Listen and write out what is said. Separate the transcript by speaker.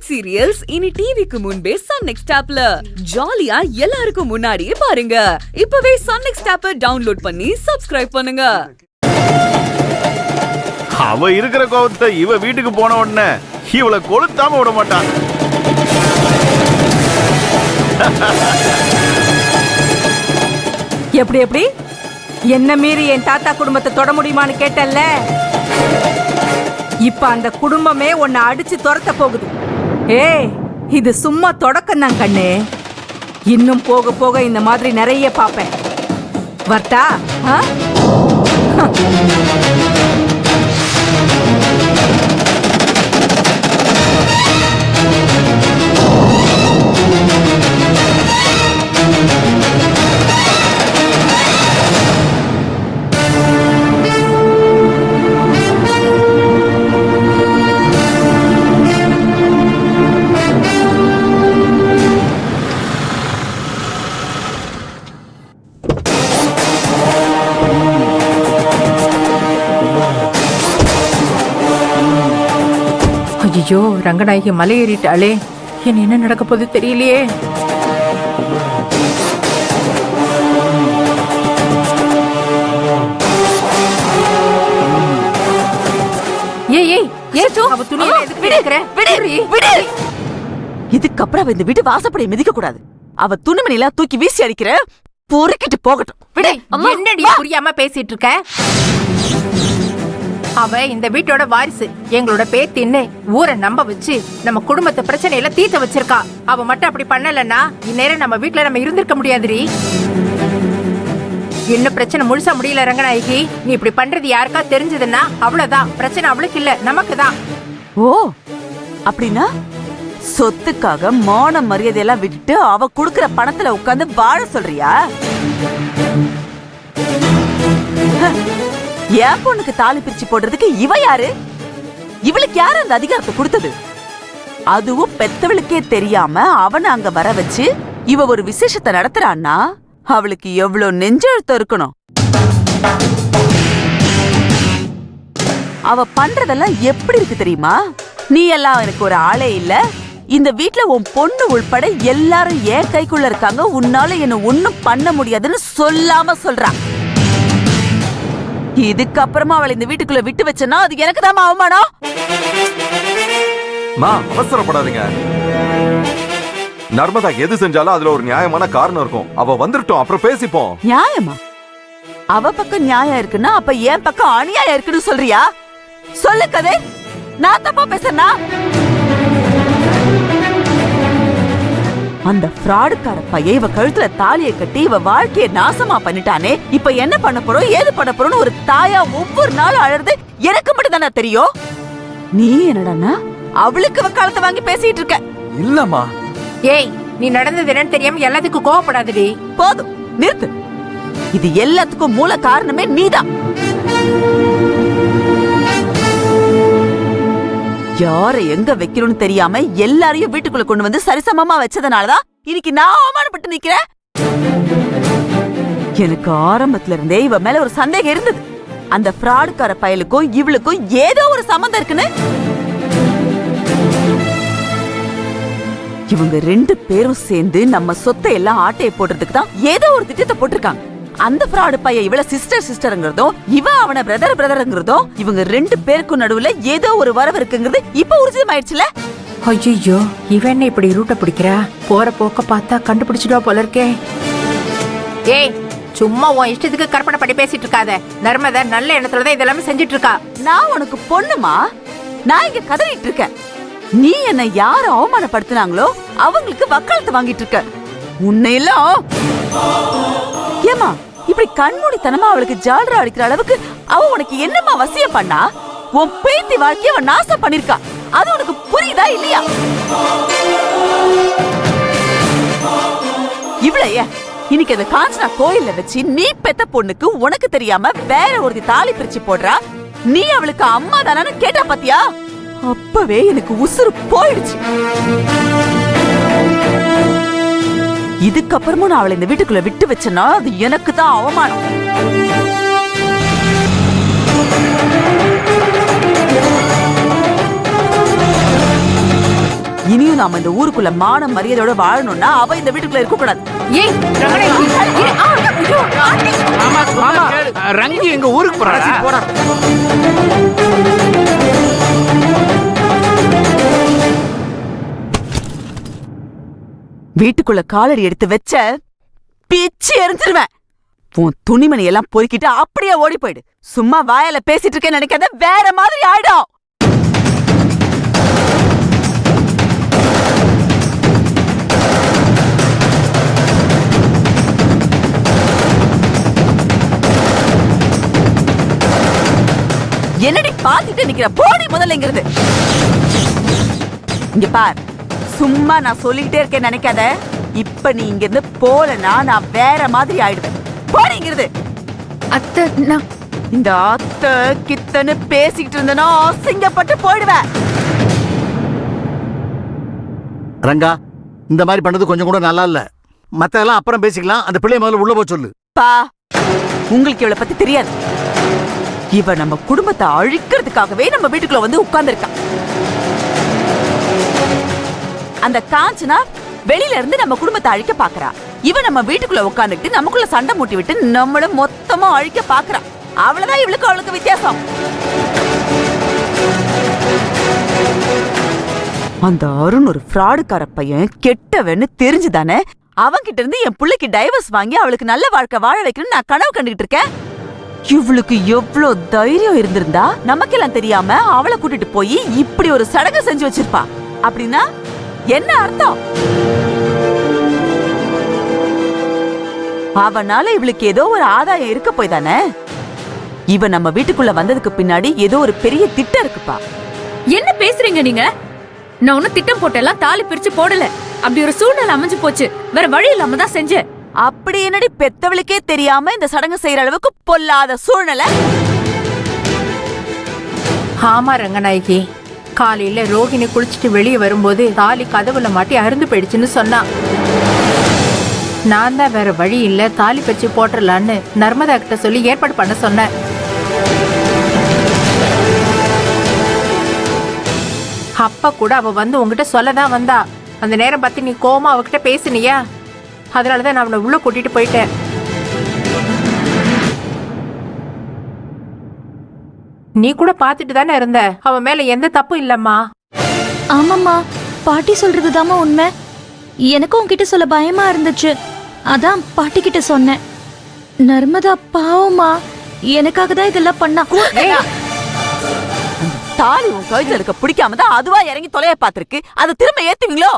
Speaker 1: Web serials இனி டிவிக்கு முன்பே சன் நெக்ஸ்ட் ஆப்ல ஜாலியா எல்லாருக்கும் முன்னாடியே பாருங்க. இப்பவே சன் நெக்ஸ்ட் ஆப்பை டவுன்லோட் பண்ணி சப்ஸ்கிரைப் பண்ணுங்க.
Speaker 2: அவ இருக்கிற கோவத்தை இவ வீட்டுக்கு போன உடனே இவளை கொளுத்தாம விட மாட்டான்.
Speaker 3: எப்படி எப்படி என்ன மீறி என் தாத்தா குடும்பத்தை தொட முடியுமான்னு கேட்டல்ல, இப்ப அந்த குடும்பமே உன்னை அடிச்சு துரத்த போகுது. ஏய், இது சும்மா தொடக்கம் தான் கண்ணு. இன்னும் போக போக இந்த மாதிரி நிறைய பாப்பேன். வரட்டா? ஐயோ, ரங்கநாயகி மலை ஏறிட்டாளே, என்ன நடக்க போகுது தெரியலையே.
Speaker 4: இதுக்கப்புறம் இந்த வீட்டு வாசப்படியை மிதிக்க கூடாது. அவ துணிமணில தூக்கி வீசி அடிக்கிற, பொறுக்கிட்டு போகட்டும்.
Speaker 3: என்னடி புரியாம பேசிட்டு இருக்க? அவ இந்த வீட்டோட வாரிசு, எங்களோட பேத்தின்னு ஊரை நம்ப வச்சு நம்ம குடும்பத்தை பிரச்சனையில தீர்த்து வச்சிருக்கா. அவ மட்டும் அப்படி பண்ணலன்னா இந்நேரம் நம்ம வீட்டுல நம்ம இருந்திருக்க முடியாதுரி. இன்னும் பிரச்சனை முழுசா முடியல ரங்கநாயகி. நீ இப்படி பண்றது யாருக்கா தெரிஞ்சதுன்னா அவ்வளவுதான். பிரச்சனை அவளுக்கு இல்ல, நமக்கு தான்.
Speaker 4: ஓ, அப்படின்னா சொத்துக்காக மான மரியாதையெல்லாம் விட்டுட்டு அவ குடுக்கற பணத்துல உட்கார்ந்து வாழ சொல்றியா? என் பொண்ணுக்கு தாலி பிரிச்சு போடுறதுக்கு இவ யாரு? இவளுக்கு யாரு அந்த அதிகாரத்தை கொடுத்தது? அதுவும் பெத்தவளுக்கே தெரியாம அவனை அங்க வர வச்சு இவ ஒரு விசேஷத்தை நடத்துறான்னா அவளுக்கு எவ்வளவு நெஞ்செழுத்தம் இருக்கணும். அவ பண்றதெல்லாம் எப்படி இருக்கு தெரியுமா? நீ எல்லாம் எனக்கு ஒரு ஆளே இல்ல, இந்த வீட்டுல உன் பொண்ணு உள்பட எல்லாரும் ஏன் கைக்குள்ள இருக்காங்க, உன்னால என்ன ஒண்ணும் பண்ண முடியாதுன்னு சொல்லாம சொல்றான். இதுக்கப்புறமா அவளை இந்த வீட்டுக்குள்ள விட்டு வச்சனா அது எனக்கு தான் அவமானம்.
Speaker 5: அவசரப்படாதீங்க. நர்மதா எது செஞ்சாலும் அதுல ஒரு நியாயமான காரணம் இருக்கும். அவ வந்துட்டோம், அப்புறம் பேசிப்போம்.
Speaker 4: நியாயமா? அவ பக்கம் நியாயம் இருக்குன்னா அப்ப என் பக்கம் அநியாயம் இருக்குன்னு சொல்றியா? சொல்லு கதை, நான் தப்பா பேசுறேனா? அந்த ஃப்ராடுக்கார பையன் இவ கழுத்துல தாலியை கட்டி இவ வாழ்க்கையை நாசமா பண்ணிட்டானே. இப்ப என்ன பண்ண போறோம், ஏது பண்ண போறோம்னு ஒரு தாயா ஒவ்வொரு நாளும் அழறது எனக்கு மட்டும் தானே தெரியும். நீ என்னடா அவளுக்கு வக்காலத்தை வாங்கி பேசிட்டு இருக்க?
Speaker 5: இல்லம்மா.
Speaker 3: ஏய், நீ நடந்தது என்னன்னு தெரியாம எல்லாத்துக்கும் கோவப்படாதடி.
Speaker 4: போதும், நிறுத்து. இது எல்லாத்துக்கும் மூல காரணமே நீதான். யார எங்க வைக்கணும்னு தெரியாம எல்லாரையும் வீட்டுக்குள்ள கொண்டு வந்து சரிசமமா வச்சதுனாலதான் இன்னைக்கு நான் அவமானப்பட்டு நிக்கிறேன். எனக்கு ஆரம்பத்துல இருந்தே இவ மேல ஒரு சந்தேகம் இருந்தது. அந்த ஃப்ராடுக்கார பயலுக்கும் இவளுக்கும் ஏதோ ஒரு சம்பந்தம் இருக்குன்னு. இவங்க ரெண்டு பேரும் சேர்ந்து நம்ம சொத்தை எல்லாம் ஆட்டையை போடுறதுக்கு தான் ஏதோ ஒரு திட்டத்தை போட்டிருக்காங்க. அந்த ஃப்ராடு பையன் இவள சிஸ்டர்ங்கிறதும் இவ அவன பிரதர்ங்கிறதும் இவங்க ரெண்டு பேருக்கும் நடுவுல ஏதோ ஒரு வரவு இருக்குங்கிறது இப்ப உறுதியாயிடுச்சுல.
Speaker 3: ஐயோ, இவ என்ன இப்படி ரூட்ட பிடிக்கிறா? போற போக்க பார்த்தா கண்டுபிடிச்சிடுவா போல இருக்கே. ஏய், சும்மா உன் இஷ்டத்துக்கு கற்பனை பண்ணி பேசிட்டு இருக்காத. நர்மதா நல்ல எண்ணத்துலதான் இதெல்லாமே செஞ்சிட்டு இருக்கா.
Speaker 4: நான் உனக்கு பொண்ணுமா? நான் இங்க கதறிட்டு இருக்கேன். நீ என்ன யாரு அவமானப்படுத்தினாங்களோ அவங்களுக்கு வக்காலத்து வாங்கிட்டு இருக்க. உன்னையெல்லாம் ஏமா இப்படி கண்மூடித்தனமா அவளுக்கு ஜால்ரா அடிக்கிற அளவுக்கு அவ உனக்கு என்னமா வசியம் பண்ணா? உன் பேத்தி வாழ்க்கைய அவன் நாசம் பண்ணிருக்கா. அது உனக்கு புரியுதா இல்லையா? இவ்வளைய இன்னைக்கு அந்த காஞ்சனா கோயில்ல வச்சு நீ பெத்த பொண்ணுக்கு உனக்கு தெரியாம வேற ஒரு தாலி பிரிச்சு போடுறா. நீ அவளுக்கு அம்மா தானு கேட்டா பாத்தியா? அப்பவே எனக்கு உசுறு போயிடுச்சு. இதுக்கப்புறமும் நான் அவளை இந்த வீட்டுக்குள்ள விட்டு வச்சேன்னா அது எனக்கு தான் அவமானம். இனியும் நாம இந்த ஊருக்குள்ள மான மரியாதையோட வாழணும்னா அவ இந்த வீட்டுக்குள்ள இருக்க கூடாது.
Speaker 3: ஏய்
Speaker 6: மாமா ரங்கி எங்க ஊருக்கு போறா?
Speaker 4: வீட்டுக்குள்ள காலடி எடுத்து வச்ச பிச்சு எரிஞ்சிருவேன். உன் துணிமணி எல்லாம் பொறுக்கிட்டு அப்படியே ஓடி போயிடு. சும்மா வாயால பேசிட்டு இருக்கேன்னு நினைக்காத, வேற மாதிரி ஆயிடும். என்னடி பாத்துட்டு நிக்கிற? போடி முதல்லங்கிறது. இங்க பார், சும்மா நான் சொல்லிக்கிட்டே இருக்கேன்னு நினைக்காத. இப்ப நீ இங்க இருந்து போலனா நான் வேற மாதிரி ஆயிடுவேன். போடிங்கிறது.
Speaker 3: அத்தை, நான்
Speaker 4: இந்த அத்தை கித்தன்னு பேசிக்கிட்டு இருந்தனா அசிங்கப்பட்டு போயிடுவேன்.
Speaker 7: ரங்கா, இந்த மாதிரி பண்ணது கொஞ்சம் கூட நல்லா இல்ல. மத்ததெல்லாம் அப்புறம் பேசிக்கலாம். அந்த பிள்ளை முதல்ல உள்ள போய் சொல்லு.
Speaker 4: பா, உங்களுக்கு இவளை பத்தி தெரியாது. இவ நம்ம குடும்பத்தை அழிக்கிறதுக்காகவே நம்ம வீட்டுக்குள்ள வந்து உட்கார்ந்துருக்கான். அந்த காஞ்சனா வெளியில இருந்து நம்ம குடும்பத்தை அழிக்க பாக்குறா. இவ நம்ம வீட்டுக்குள்ள உட்கார்ந்துட்டு நமக்குள்ள சண்டை மூட்டி விட்டு நம்மள மொத்தமா அழிக்க பாக்குறா. அவ்வளவுதான் இவளுக்கு அவளுக்கு வித்தியாசம். அந்த அருண் ஒரு ஃப்ராடுக்கார பையன், கெட்டவன்னு தெரிஞ்சுதானே அவன் கிட்ட இருந்து என் பிள்ளைக்கு டைவர்ஸ் வாங்கி அவளுக்கு நல்ல வாழ்க்கை வாழ வைக்கணும்னு நான் கனவு கண்டுகிட்டு இருக்கேன். இவளுக்கு எவ்வளவு தைரியம் இருந்திருந்தா நமக்கெல்லாம் தெரியாம அவளை கூட்டிட்டு போய் இப்படி ஒரு சடங்கு செஞ்சு வச்சிருப்பா. அப்படின்னா என்ன அர்த்தம்? அவனால இவளுக்கு ஏதோ ஒரு ஆதாயம் இருக்க போய் தானே. இவ நம்ம வீட்டுக்குள்ள வந்ததுக்கு பின்னாடி ஏதோ ஒரு பெரிய திட்டம் இருக்குப்பா.
Speaker 8: என்ன பேசுறீங்க நீங்க? நான் ஒன்னும் திட்டம் போட்டெல்லாம் தாலி பிரிச்சு போடல. அப்படி ஒரு சூழ்நிலை அமைஞ்சு போச்சு. வேற வழி இல்லாம தான் செஞ்சேன்.
Speaker 4: அப்படி என்னடி பெத்தவளுக்கே தெரியாம இந்த சடங்கு செய்யற அளவுக்கு பொல்லாத சூழ்நிலை?
Speaker 3: ஆமா ரங்கநாயகி, காலையில ரோஹிணி குளிச்சுட்டு வெளியே வரும்போது தாலி கதவுல மாட்டி அருந்து போயிடுச்சுன்னு சொன்னா. நான் தான் வேற வழி இல்ல தாலி பிரிச்சு போட்டுடலான்னு நர்மதா கிட்ட சொல்லி ஏற்பாடு பண்ண சொன்னேன். அப்ப கூட அவ வந்து உங்ககிட்ட சொல்லதான் வந்தா. அந்த நேரம் பார்த்து நீ கோவமா அவகிட்ட பேசினியா? அதனாலதான் நான் அவனை உள்ள கூட்டிட்டு போயிட்டேன். நீ கூட பாத்துட்டு தானே இருந்த. அவன் மேல எந்த தப்பும் இல்லம்மா.
Speaker 8: ஆமாம்மா, பாட்டி சொல்றதுதாம்மா உண்மை. எனக்கும் உன்கிட்ட சொல்ல பயமா இருந்துச்சு. அதான் பாட்டி கிட்ட சொன்னேன். நர்மதா பாவமா, எனக்காக தான் இதெல்லாம் பண்ணா.
Speaker 4: தாலி உன் கழுத்துல இருக்க பிடிக்காம தான் அதுவா இறங்கி தொலைய பாத்திருக்கு. அதை திரும்ப ஏத்துவீங்களோ?